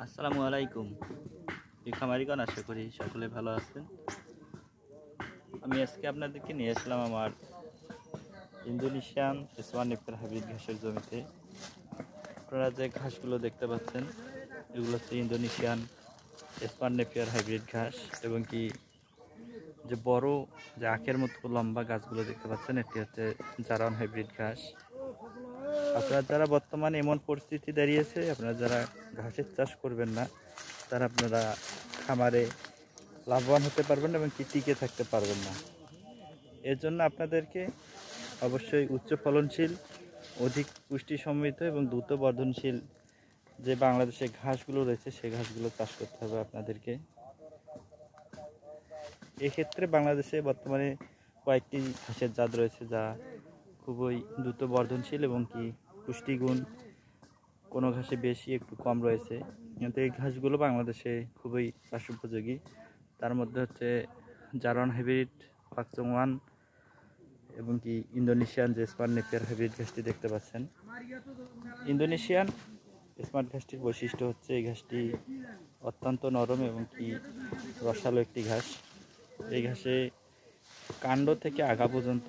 আসসালামু আলাইকুম। খামারিগণ, আশা করি সকলে ভালো আছেন। আমি আজকে আপনাদেরকে নিয়ে আসলাম আমার ইন্দোনেশিয়ান এসওয়ান নেপিয়ার হাইব্রিড ঘাসের জমিতে। আপনারা যে ঘাসগুলো দেখতে পাচ্ছেন এগুলো হচ্ছে ইন্দোনেশিয়ান এসওয়ান নেপিয়ার হাইব্রিড ঘাস, এবং কি যে বড় যে আখের মতো লম্বা গাছগুলো দেখতে পাচ্ছেন এটি হচ্ছে জারান হাইব্রিড ঘাস। আপনারা যারা বর্তমানে এমন পরিস্থিতি দাঁড়িয়েছে, আপনারা যারা ঘাসের চাষ করবেন না, তারা আপনারা খামারে লাভবান হতে পারবেন এবং কি টিকে থাকতে পারবেন না। এর জন্য আপনাদেরকে অবশ্যই উচ্চ ফলনশীল, অধিক পুষ্টি সমৃদ্ধ এবং দ্রুত বর্ধনশীল যে বাংলাদেশে ঘাসগুলো রয়েছে সেই ঘাসগুলো চাষ করতে হবে আপনাদেরকে। এক্ষেত্রে বাংলাদেশে বর্তমানে কয়েকটি ঘাসের জাত রয়েছে যা খুবই দ্রুত বর্ধনশীল এবং কি পুষ্টিগুণ কোনো ঘাসে বেশি একটু কম রয়েছে, কিন্তু এই ঘাসগুলো বাংলাদেশে খুবই চাষ উপযোগী। তার মধ্যে হচ্ছে জারান হাইব্রিড, পাকচং ওয়ান এবং কি ইন্দোনেশিয়ান যে স্মার্ট নেপিয়ার হাইব্রিড ঘাসটি দেখতে পাচ্ছেন। ইন্দোনেশিয়ান স্মার্ট ঘাসটির বৈশিষ্ট্য হচ্ছে এই ঘাসটি অত্যন্ত নরম এবং কি রসালো একটি ঘাস। এই ঘাসে কাণ্ড থেকে আগা পর্যন্ত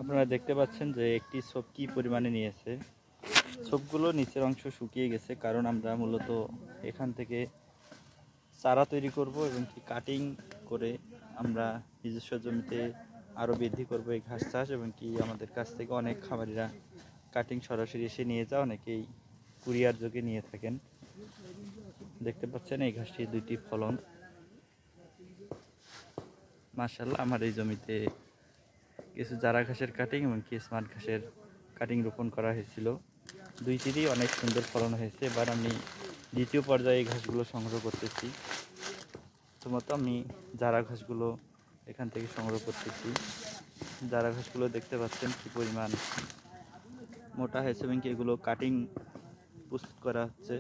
আপনারা দেখতে পাচ্ছেন যে একটি ছোপ কী পরিমাণে নিয়েছে। ছোপগুলো নিচের অংশ শুকিয়ে গেছে, কারণ আমরা মূলত এখান থেকে চারা তৈরি করব এবং কি কাটিং করে আমরা নিজস্ব জমিতে আরও বৃদ্ধি করব এই ঘাস চাষ, এবং কি আমাদের কাছ থেকে অনেক খামারিরা কাটিং সরাসরি এসে নিয়ে যায়, অনেকেই কুরিয়ার যোগে নিয়ে থাকেন। দেখতে পাচ্ছেন এই ঘাসটির দুইটি ফলন। মাশাআল্লাহ, আমার এই জমিতে কিছু জারা ঘাসের কাটিং এবং কি স্মার্ট ঘাসের কাটিং রোপণ করা হয়েছিল, দুইটিরই অনেক সুন্দর ফলন হয়েছে। এবার আমি দ্বিতীয় পর্যায়ে এই ঘাসগুলো সংগ্রহ করতেছি। প্রথমত আমি জারা ঘাসগুলো এখান থেকে সংগ্রহ করতেছি। জারা ঘাসগুলো দেখতে পাচ্ছেন কী পরিমাণ মোটা হয়েছে এবং কি এগুলো কাটিং প্রস্তুত করা হচ্ছে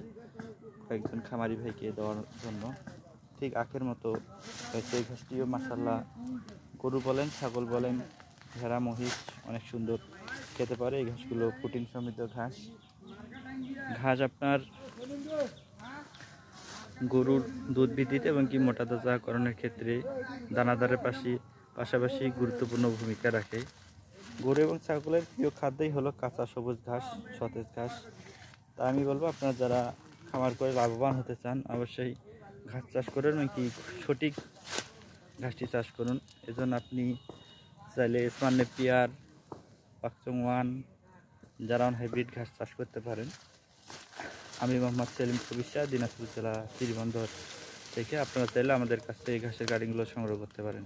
কয়েকজন খামারি ভাইকে দেওয়ার জন্য। ঠিক আখের মতো হয়েছে এই ঘাসটিও। মাশাআল্লাহ, গরু বলেন, ছাগল বলেন, ভেড়া, মহিষ অনেক সুন্দর খেতে পারে এই ঘাসগুলো। প্রোটিন সমৃদ্ধ ঘাস। ঘাস আপনার গরুর দুধ বৃদ্ধিতে এবং কি মোটা তাজাকরণের ক্ষেত্রে দানাদারের পাশাপাশি গুরুত্বপূর্ণ ভূমিকা রাখে। গরু এবং ছাগলের প্রিয় খাদ্যই হলো কাঁচা সবুজ ঘাস, সতেজ ঘাস। তা আমি বলবো, আপনারা যারা খামার করে লাভবান হতে চান অবশ্যই ঘাস চাষ করুন এবং কি সঠিক ঘাসটি চাষ করুন। এজন্য আপনি চাইলে স্মার্ট নেপিয়ার, পাকচং ওয়ান, জারান হাইব্রিড ঘাস চাষ করতে পারেন। আমি মোহাম্মদ সেলিম কবিশা, দিনাজপুর জেলা শ্রীবন্দর থেকে। আপনারা চাইলে আমাদের কাছ থেকে এই ঘাসের গাড়িগুলো সংগ্রহ করতে পারেন।